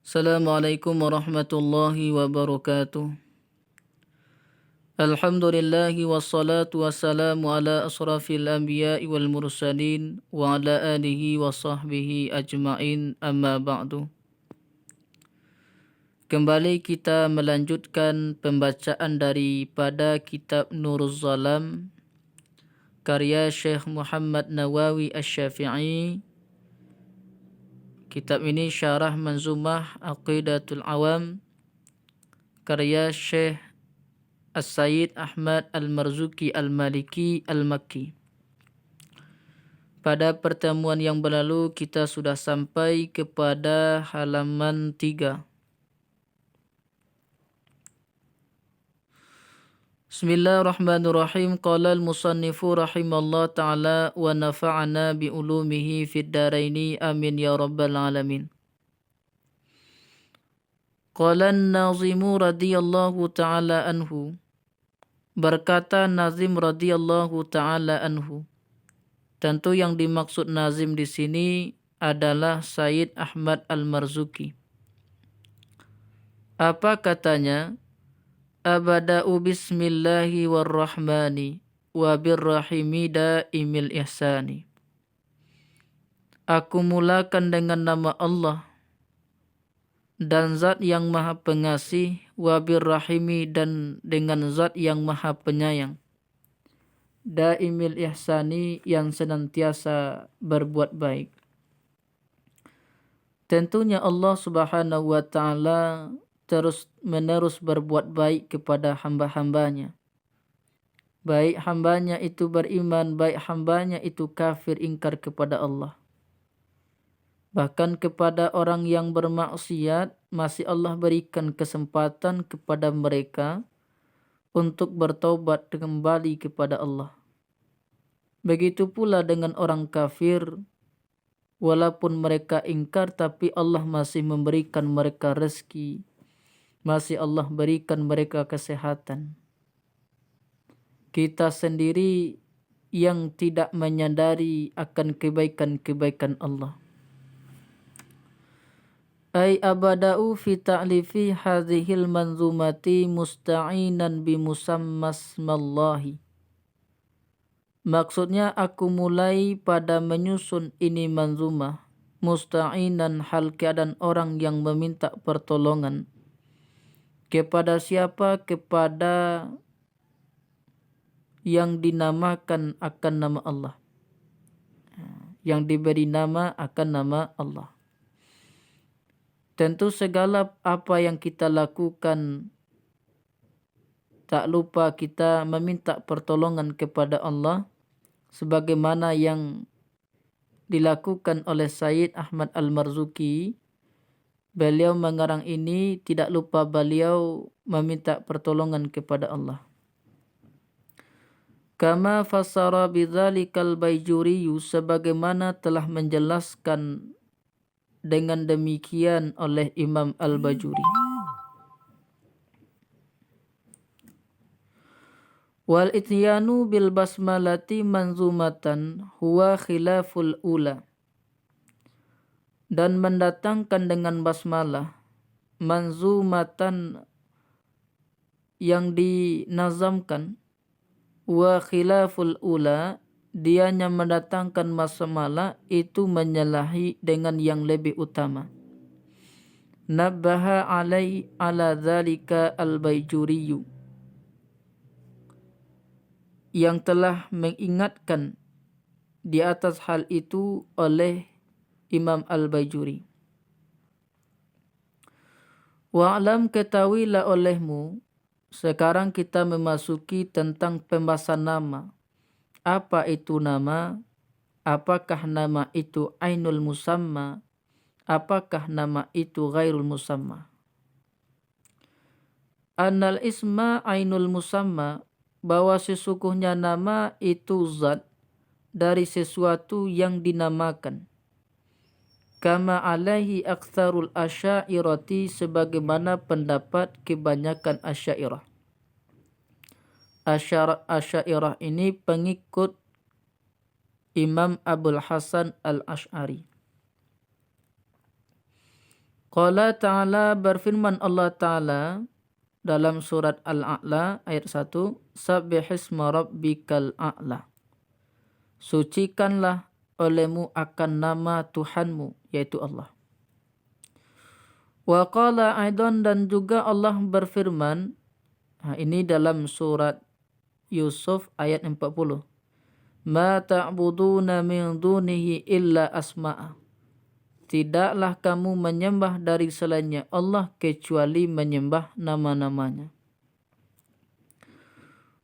Assalamualaikum warahmatullahi wabarakatuh. Alhamdulillahi wassalatu wassalamu ala asrafil anbiya'i wal mursalin wa ala alihi wa sahbihi ajma'in, amma ba'du. Kembali kita melanjutkan pembacaan daripada kitab Nuruz Zalam karya Syekh Muhammad Nawawi Asy-Syafi'i. Kitab ini syarah Manzumah Aqidatul Awam karya Syekh As-Sayyid Ahmad Al-Marzuki Al-Maliki Al-Makki. Pada pertemuan yang berlalu kita sudah sampai kepada halaman 3. Bismillahirrahmanirrahim. Qala al-musannifu rahimallahu ta'ala wa nafa'ana bi ulumihi fid daraini amin ya rabbal alamin. Qala an-nazimu radhiyallahu ta'ala anhu. Berkata Nazim radhiyallahu ta'ala anhu. Tentu yang dimaksud Nazim di sini adalah Sayyid Ahmad Al-Marzuki. Apa katanya? Abada'u bismillahi warrahmani wa birrahimi daimil ihsani. Aku mulakan dengan nama Allah dan zat yang maha pengasih, wa birrahimi dan dengan zat yang maha penyayang, daimil ihsani yang senantiasa berbuat baik. Tentunya Allah subhanahu wa ta'ala terus menerus berbuat baik kepada hamba-hambanya. Baik hambanya itu beriman, baik hambanya itu kafir ingkar kepada Allah. Bahkan kepada orang yang bermaksiat masih Allah berikan kesempatan kepada mereka untuk bertaubat kembali kepada Allah. Begitu pula dengan orang kafir, walaupun mereka ingkar tapi Allah masih memberikan mereka rezeki, masih Allah berikan mereka kesehatan. Kita sendiri yang tidak menyadari akan kebaikan-kebaikan Allah. Ay abada'u fi ta'lifi hadhil manzumati musta'inan bi musammasmallahi. Maksudnya aku mulai pada menyusun ini manzumah musta'inan hal keadaan orang yang meminta pertolongan. Kepada siapa? Kepada yang dinamakan akan nama Allah, yang diberi nama akan nama Allah. Tentu segala apa yang kita lakukan, tak lupa kita meminta pertolongan kepada Allah sebagaimana yang dilakukan oleh Sayyid Ahmad Al-Marzuki. Beliau mengarang ini tidak lupa beliau meminta pertolongan kepada Allah. Kama fassara bidzalikal Baijuri, sebagaimana telah menjelaskan dengan demikian oleh Imam Al-Bajuri. Wal ityanu bil basmalati manzumatan huwa khilaful ula. Dan mendatangkan dengan basmalah manzumatan yang dinazamkan, wa khilaful ula, dianya mendatangkan basmalah itu menyalahi dengan yang lebih utama. Nabbaha ala dzalika al-Baijuriyu, yang telah mengingatkan di atas hal itu oleh Imam Al-Baijuri. Wa'lam, ketahuilah olehmu, sekarang kita memasuki tentang pembahasan nama. Apa itu nama? Apakah nama itu ainul musamma? Apakah nama itu ghairul musamma? Annal isma ainul musamma, bahwa sesungguhnya nama itu zat dari sesuatu yang dinamakan. Kama alaihi aktsarul asy'ariyati, sebagaimana pendapat kebanyakan asy'ariyah. Asy'ariyah ini pengikut Imam Abul Hasan Al-Asy'ari. Qala ta'ala, berfirman Allah Ta'ala dalam surat Al-A'la ayat 1, Sabbihisma rabbikal a'la. Sucikanlah olehmu akan nama Tuhanmu, yaitu Allah. Wa qala aidan, dan juga Allah berfirman, ini dalam surat Yusuf ayat 40. Ma ta'buduna min dunihi illa asma'a. Tidaklah kamu menyembah dari selainnya Allah kecuali menyembah nama-namanya.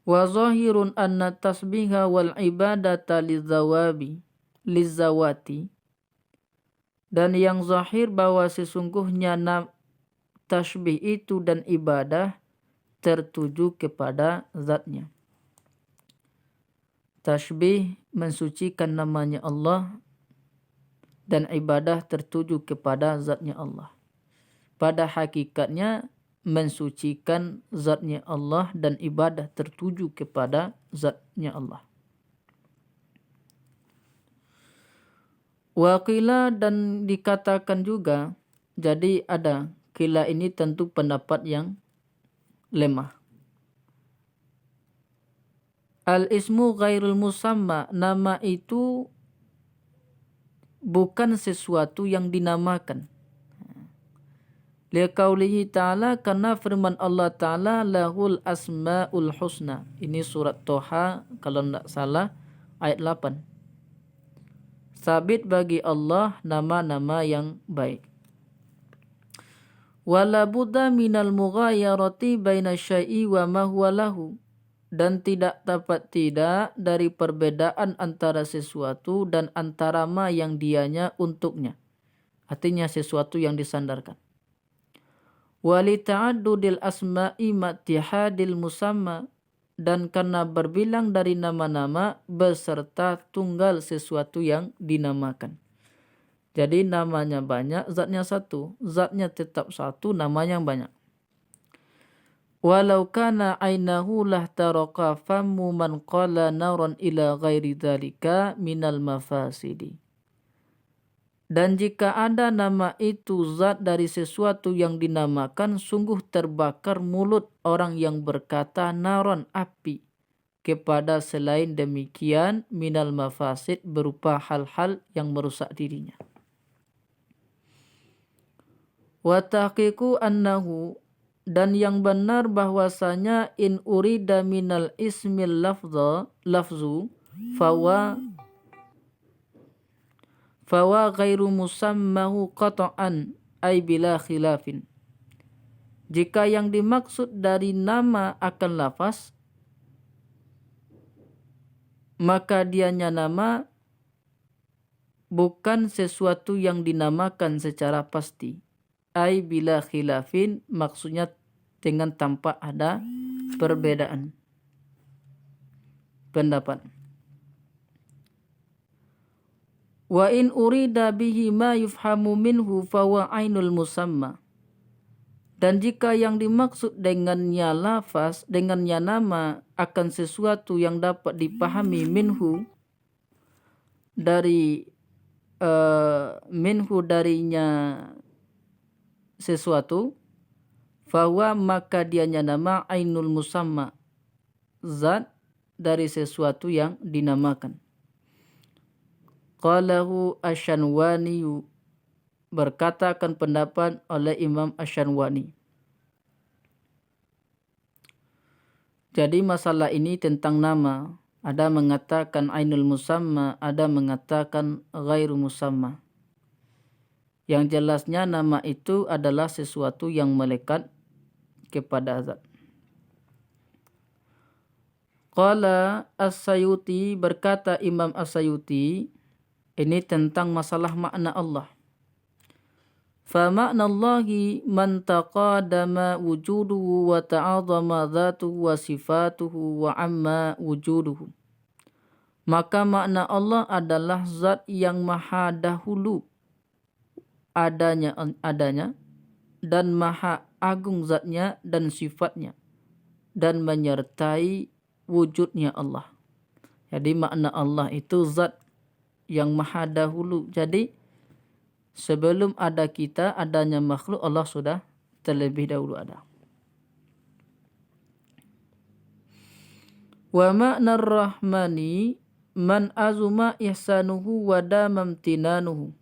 Wa zahirun anna tasbiha wal ibadata lizawati. Dan yang zahir bahwa sesungguhnya tasbih itu dan ibadah tertuju kepada zatnya. Tasbih mensucikan namanya Allah dan ibadah tertuju kepada zatnya Allah. Pada hakikatnya mensucikan zatnya Allah dan ibadah tertuju kepada zatnya Allah. Waqila, dan dikatakan juga, jadi ada qila ini tentu pendapat yang lemah. Al-ismu ghairul musamma, nama itu bukan sesuatu yang dinamakan. Liqaulihi ta'ala, karena firman Allah Ta'ala, lahul asma'ul husna. Ini surat Toha kalau tidak salah ayat 8. Sabit bagi Allah nama-nama yang baik. Wala budda minal mughayarati baina syai'i wa ma huwa lahu. Dan tidak dapat tidak dari perbedaan antara sesuatu dan antara ma yang dianya untuknya. Artinya sesuatu yang disandarkan. Wali ta'addudil asma'i matihadil musamma, dan karena berbilang dari nama-nama beserta tunggal sesuatu yang dinamakan. Jadi namanya banyak, zatnya satu. Zatnya tetap satu, namanya banyak. Walau kana ainahu lahtaraka fammu man qala naran ila ghairi dhalika minal mafasidi. Dan jika ada nama itu zat dari sesuatu yang dinamakan, sungguh terbakar mulut orang yang berkata naron, api, kepada selain demikian minal mafasid, berupa hal-hal yang merusak dirinya. Wa tahqiqu annahu, dan yang benar bahwasanya in urida minal ismil lafzu fawa ghairu musammahu qata'an ay bila khilafin. Jika yang dimaksud dari nama akan lafaz, maka dianya nama bukan sesuatu yang dinamakan secara pasti. Ay bila khilafin, maksudnya dengan tanpa ada perbedaan pendapat. Wa in urida bihi ma yufhamu minhu fawa ainul musamma. Dan jika yang dimaksud dengannya lafaz, dengannya nama akan sesuatu yang dapat dipahami minhu dari minhu darinya sesuatu, fawa maka dianya nama ainul musamma, zat dari sesuatu yang dinamakan. Qalahu Asy-Syanwani, berkatakan pendapat oleh Imam Asy-Syanwani. Jadi masalah ini tentang nama, ada mengatakan ainul musamma, ada mengatakan ghairu musamma. Yang jelasnya nama itu adalah sesuatu yang melekat kepada zat. Qala As-Sayuti, berkata Imam As-Sayuti, ini tentang masalah makna Allah. Fa makna Allahi man taqadama wujuduhu wa ta'azama dhatuhu wa sifatuhu wa amma wujuduhu. Maka makna Allah adalah zat yang maha dahulu adanya dan maha agung zatnya dan sifatnya, dan menyertai wujudnya Allah. Jadi makna Allah itu zat yang maha dahulu. Jadi Sebelum ada kita, adanya makhluk, Allah sudah terlebih dahulu ada. Wa ma'na rahmani man azuma ihsanuhu wa damamtinanuhu.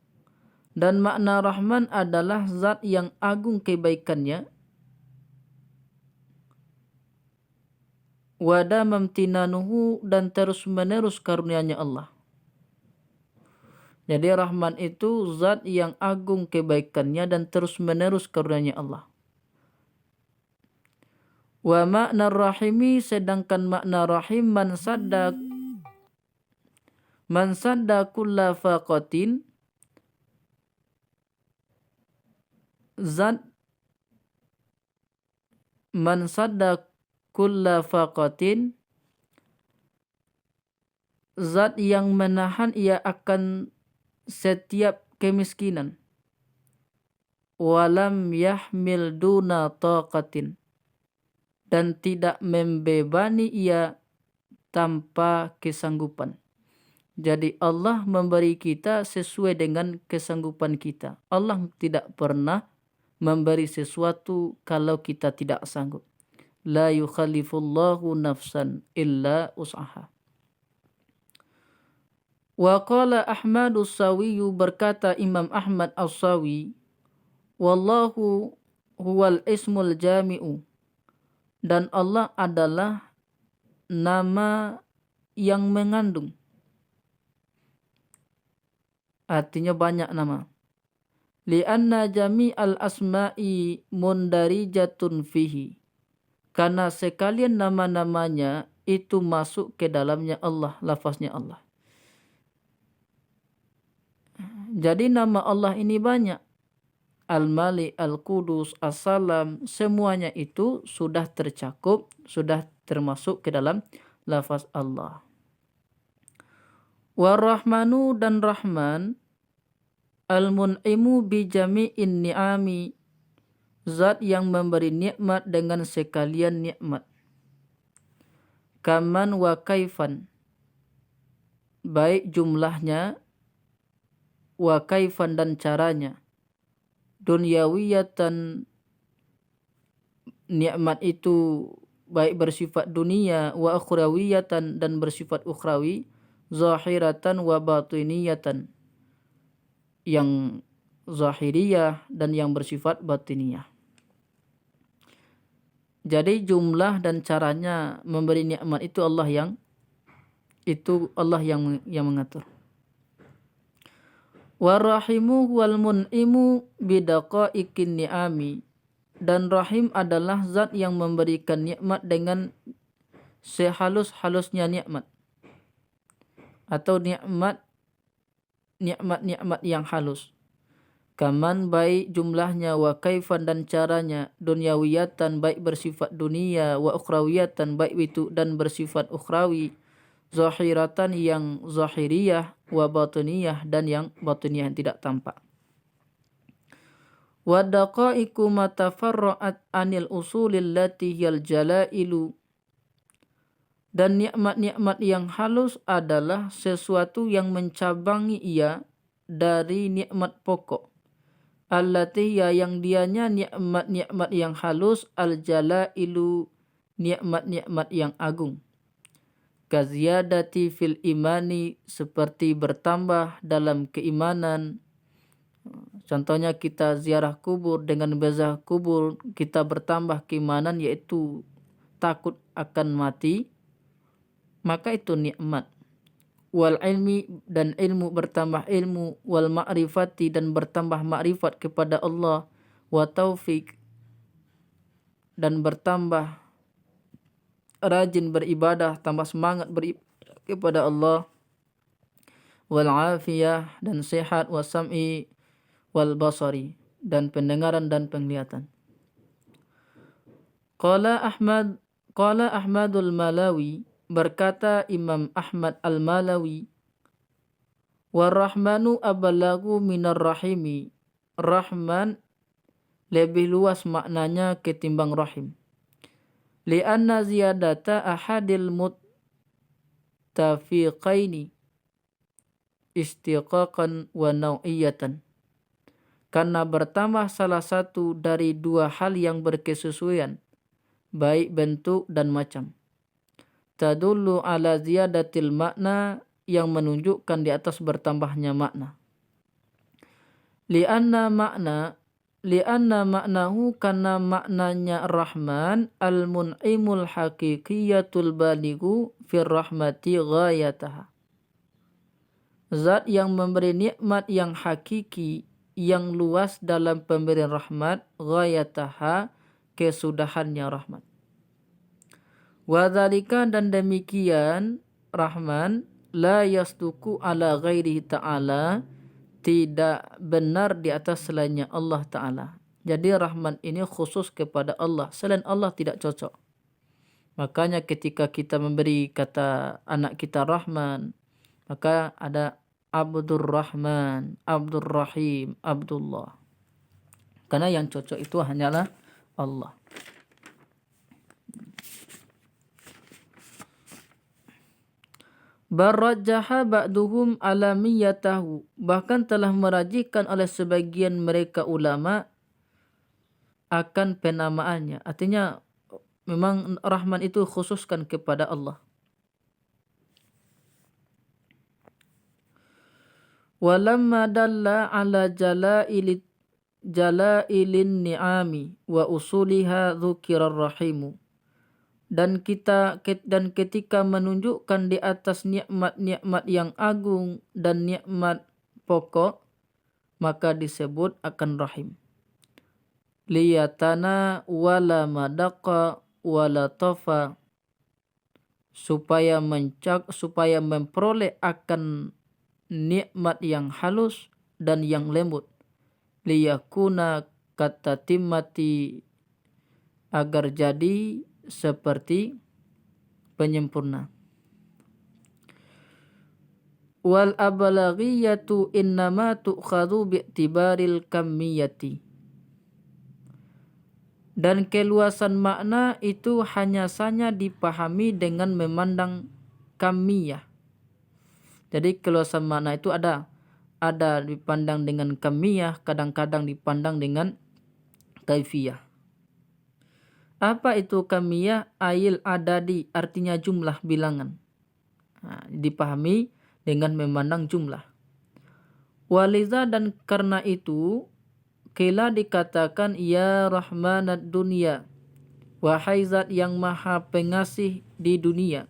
Dan makna Rahman adalah zat yang agung kebaikannya, wa damamtinanuhu, dan terus menerus karunia-Nya Allah. Jadi Rahman itu zat yang agung kebaikannya dan terus menerus karunia-Nya Allah. Wa makna rahimi, sedangkan makna rahim man sadda kulla faqatin, zat man sadda kulla faqatin, zat yang menahan ia akan setiap kemiskinan. Walam yahmil duna taqatin, dan tidak membebani ia tanpa kesanggupan. Jadi Allah memberi kita sesuai dengan kesanggupan kita. Allah tidak pernah memberi sesuatu kalau kita tidak sanggup. La yukhallifullahu nafsan illa us'aha. Wa qala Ahmad as-Sawi, berkata Imam Ahmad as-Sawi, wallahu huwal ismul jami'u, dan Allah adalah nama yang mengandung. Artinya banyak nama. Lianna jami'al asma'i mundarijatun fihi, karena sekalian nama-namanya itu masuk ke dalamnya Allah, lafaznya Allah. Jadi nama Allah ini banyak. Al-Malik, Al-Qudus, As-Salam, semuanya itu sudah tercakup, sudah termasuk ke dalam lafaz Allah. War-Rahmanu, dan Rahman, Al-Mun'imu bi jami'in ni'ami, zat yang memberi nikmat dengan sekalian nikmat. Kaman wa kaifan, baik jumlahnya, wa kaifan, dan caranya. Dunyawiyatan, nikmat itu baik bersifat dunia, wa ukhrawiyatan, dan bersifat ukhrawi, zahiratan wa batiniyatan, yang zahiriyah dan yang bersifat batiniyah. Jadi jumlah dan caranya memberi nikmat itu Allah yang mengatur. Warahimu wal mun'imu bidaqaiqin ni'ami, dan Rahim adalah zat yang memberikan nikmat dengan sehalus-halusnya nikmat, atau nikmat yang halus. Kaman, baik jumlahnya, wa kaifan, dan caranya, dunyawiyatan, baik bersifat dunia, wa ukhrawiyatan, baik itu dan bersifat ukhrawi, zahiratan, yang zahiriyah, wa batiniyah, dan yang batiniyah yang tidak tampak. Wa daqaiqu ma tafarra'at anil usulil lati hiyal jalailu, dan nikmat-nikmat yang halus adalah sesuatu yang mencabangi ia dari nikmat pokok. Allati, yang dianya nikmat-nikmat yang halus, al-jalailu, nikmat-nikmat yang agung. Kaziyadati fil imani, seperti bertambah dalam keimanan. Contohnya kita ziarah kubur, dengan berzah kubur kita bertambah keimanan, yaitu takut akan mati, maka itu nikmat. Wal ilmi, dan ilmu, bertambah ilmu. Wal ma'rifati, dan bertambah ma'rifat kepada Allah. Wa taufik, dan bertambah rajin beribadah, tambah semangat beribadah kepada Allah. Wal afiyah, dan sehat. Wa sam'i wal basari, dan pendengaran dan penglihatan. Qala Ahmadul Malawi, berkata Imam Ahmad Al-Malawi, warrahmanu abalagu minar rahimi, Rahman lebih luas maknanya ketimbang rahim. Lianna ziyadata ahadil muttafiqaini istiqaqan wa nau'iyatan, karena bertambah salah satu dari dua hal yang berkesesuaian, baik bentuk dan macam. Tadullu ala ziyadatil makna, yang menunjukkan di atas bertambahnya makna. Lianna maknahu, karena maknanya Rahman, al-mun'imul haqiqiyatul balighu fir rahmati ghayataha. Zat yang memberi nikmat yang hakiki, yang luas dalam pemberian rahmat, ghayataha, kesudahannya rahmat. Wadzalika, dan demikian Rahman, la yasduku ala ghairihi ta'ala, tidak benar di atas selainnya Allah Ta'ala. Jadi Rahman ini khusus kepada Allah, selain Allah tidak cocok. Makanya ketika kita memberi kata anak kita Rahman, maka ada Abdur Rahman, Abdur Rahim, Abdullah. Karena yang cocok itu hanyalah Allah. Barajjaha ba'duhum alamiyatahu, bahkan telah merajihkan oleh sebagian mereka ulama akan penamaannya. Artinya memang Rahman itu khususkan kepada Allah. Walamma dalla ala jalailin ni'ami wa usuliha dzukirar rahimu. Dan ketika menunjukkan di atas nikmat-nikmat yang agung dan nikmat pokok, maka disebut akan rahim. Liyatana wala madaqa wala tafa, supaya memperoleh akan nikmat yang halus dan yang lembut. Liyakuna katatimati, agar jadi seperti penyempurna. Wal ablaghiyatu innama tu'khadhu bi'tibaril kammiyati. Dan keluasan makna itu hanya saja dipahami dengan memandang kamiyah. Jadi keluasan makna itu ada dipandang dengan kamiyah, kadang-kadang dipandang dengan kaifiyah. Apa itu kamiyah? Ail adadi, artinya jumlah bilangan. Dipahami dengan memandang jumlah. Waliza, dan karena itu qila dikatakan ya rahmanad dunya, wahai zat yang maha pengasih di dunia.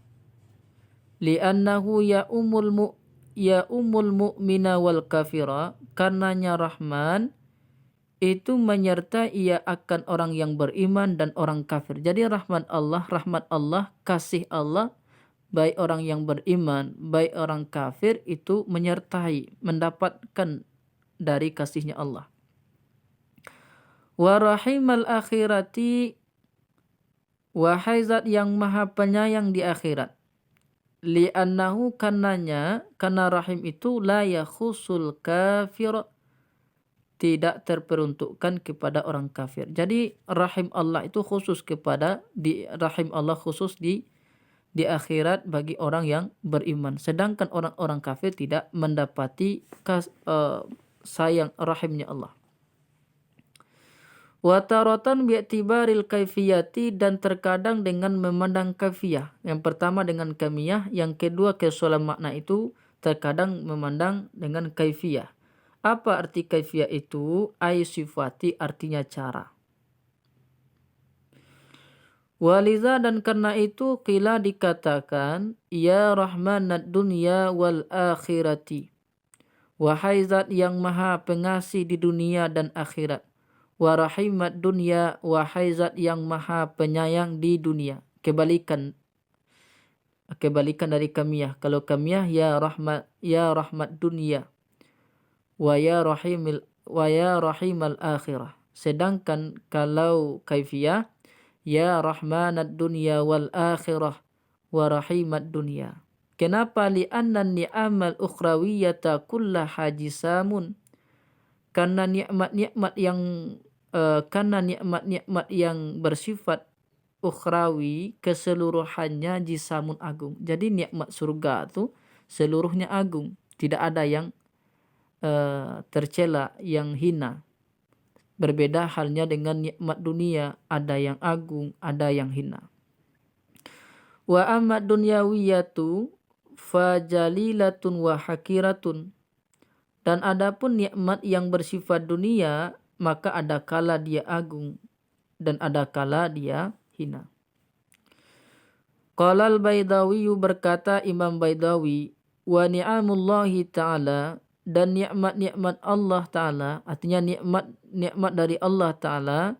Li'annahu ya umul mu'mina wal kafira, karenanya Rahman itu menyertai ia akan orang yang beriman dan orang kafir. Jadi rahmat Allah, kasih Allah, baik orang yang beriman, baik orang kafir, itu menyertai, mendapatkan dari kasihnya Allah. Wa rahimal akhirati, wahai zat yang maha penyayang di akhirat. Li'annahu, karena rahim itu la yakhusul kafir, tidak terperuntukkan kepada orang kafir. Jadi rahim Allah itu khusus rahim Allah khusus di akhirat bagi orang yang beriman. Sedangkan orang-orang kafir tidak mendapati sayang rahimnya Allah. Wa taratan bi'tibaril kaifiyati, dan terkadang dengan memandang kaifiyah. Yang pertama dengan kamiyah, yang kedua keseluruhan makna itu terkadang memandang dengan kaifiyah. Apa arti kaifiyah itu? Ay sifati, artinya cara. Waliza, dan karena itu qila dikatakan ya rahmanad dunya wal akhirati, wahai zat yang maha pengasih di dunia dan akhirat. Wa rahimat dunya, wahai zat yang maha penyayang di dunia. Kebalikan dari kamiyah. Kalau kamiyah ya rahmat dunya, wa ya rahimal akhirah. Sedangkan kalau kaifiyah ya rahmanad dunya wal akhirah wa rahimat dunya. Kenapa? Li'anna ni'amal ukhrawiyata kullaha jisamun, karena nikmat-nikmat yang bersifat ukhrawi keseluruhannya jisamun agung. Jadi nikmat surga itu seluruhnya agung, tidak ada yang tercela, yang hina. Berbeda halnya dengan nikmat dunia, ada yang agung, ada yang hina. Wa amma dunyawiyatu fajalilatun wa hakiratun. Dan adapun nikmat yang bersifat dunia, maka ada kala dia agung dan ada kala dia hina. Qala al-Baidawi, berkata Imam Baidawi, wa ni'amullahi ta'ala, dan nikmat-nikmat Allah Ta'ala, artinya nikmat dari Allah Ta'ala,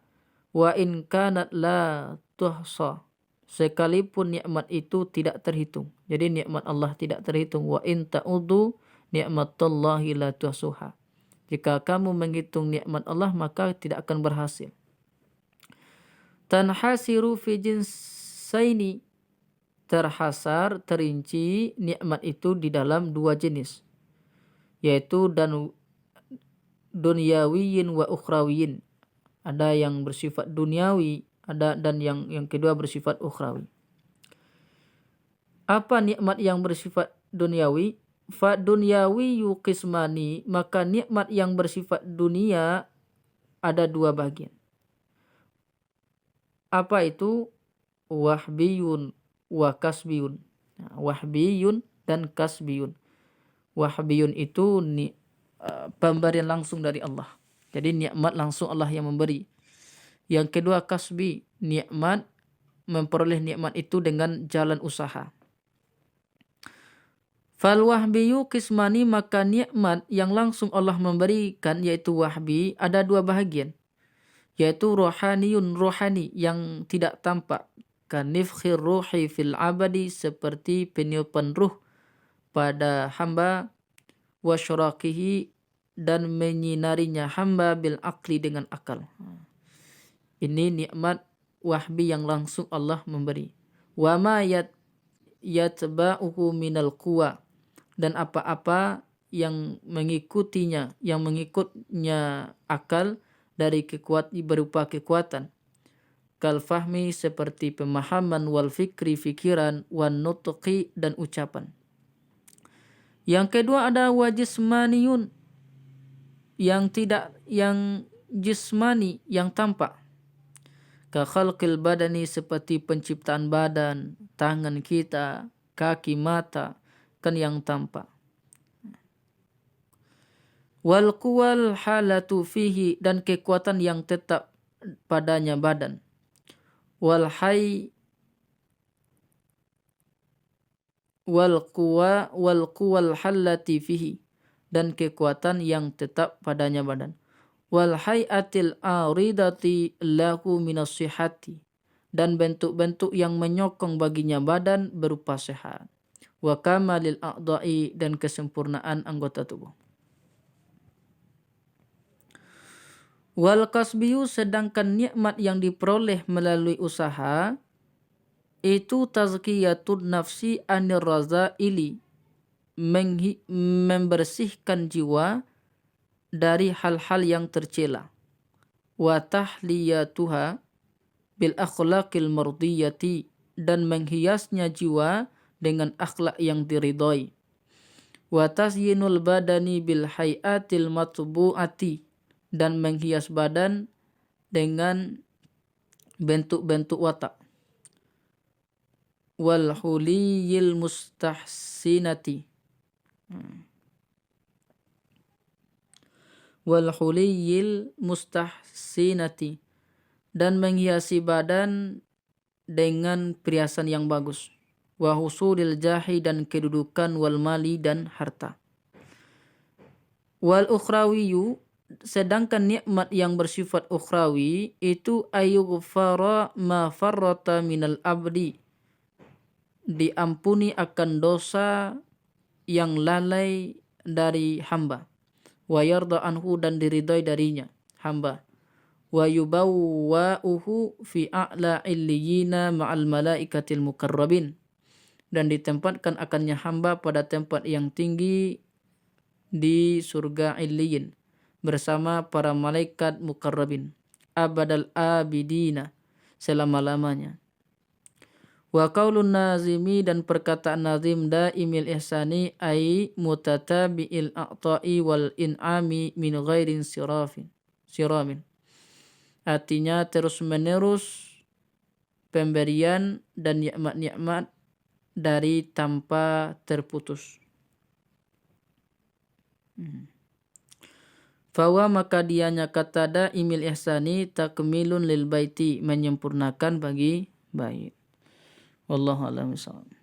wa in kanat la tuhsa, sekalipun nikmat itu tidak terhitung. Jadi nikmat Allah tidak terhitung. Wa in ta'udu ni'matallahi la tuhsuha. Jika kamu menghitung nikmat Allah, maka tidak akan berhasil. Tanhasiru fi jinsaini, terhasar, terinci nikmat itu di dalam dua jenis, yaitu dan dunyawiyin wa ukhrawiyin. Ada yang bersifat duniawi, ada dan yang kedua bersifat ukhrawi. Apa nikmat yang bersifat duniawi? Fa dunyawi qismani, maka nikmat yang bersifat dunia ada dua bagian. Apa itu? Wahbiyun wa kasbiyun. Wahbiyun dan kasbiyun. Wahbiyun itu pemberian langsung dari Allah. Jadi nikmat langsung Allah yang memberi. Yang kedua kasbi, nikmat memperoleh nikmat itu dengan jalan usaha. Fal wahbiyu qismani, maka nikmat yang langsung Allah memberikan yaitu wahbi ada dua bahagian, yaitu rohaniyun, rohani yang tidak tampak, kanifkhir ruhi fil abadi, seperti peniupan ruh pada hamba, wasyarakihi, dan menyinarinya hamba bil akli, dengan akal. Ini nikmat wahbi yang langsung Allah memberi. Wa ma yatba'uhu minal quwa, dan apa-apa yang mengikutnya akal dari berupa kekuatan. Kal fahmi, seperti pemahaman, wal fikri, fikiran, wan nutqi, dan ucapan. Yang kedua ada wajismaniyun, yang jismani, yang tampak. Ka khalqil badani, seperti penciptaan badan, tangan kita, kaki, mata, kan yang tampak. Wal quwal halatu fihi, dan kekuatan yang tetap padanya badan. Wal quwal halati fihi, dan kekuatan yang tetap padanya badan. Wal hayatil aridati lahu minas sihati, dan bentuk-bentuk yang menyokong baginya badan berupa sehat. Wa kamalil a'dha'i, dan kesempurnaan anggota tubuh. Wal kasbiyu, sedangkan nikmat yang diperoleh melalui usaha itu tazkiyatun nafsi anir razaili, membersihkan jiwa dari hal-hal yang tercela. Wa tahliyatuha bil akhlaqil mardiyati, dan menghiasnya jiwa dengan akhlak yang diridhoi. Wa tasyinul badani bil hayatil matbu'ati, dan menghias badan dengan bentuk-bentuk watak. Wal huliyil mustahsinati, wal huliyil mustahsinati, dan menghiasi badan dengan perhiasan yang bagus. Wa husulil jahi, dan kedudukan, wal mali, dan harta. Wal ukhrawiyu, sedangkan nikmat yang bersifat ukhrawi itu ayyughfara ma farrata minal abdi, diampuni akan dosa yang lalai dari hamba. Wa yarda anhu, dan diridhai darinya hamba. Wa yubawwa'uhu fi a'la illiyina ma'al malaikatil mukarrabin, dan ditempatkan akannya hamba pada tempat yang tinggi di surga Illiyin bersama para malaikat mukarrabin, abadal abidina, selama-lamanya. Wa qaulun nazimi, dan perkataan nazim, daimil ihsani ay mutatabi'il a'ta'i wal in'ami min ghairin siramin, Artinya terus-menerus pemberian dan nikmat-nikmat dari tanpa terputus. Fawa maka dianya katada imil ihsani takmilun lil baiti, menyempurnakan bagi bait. Wallahu a'lam bishawab.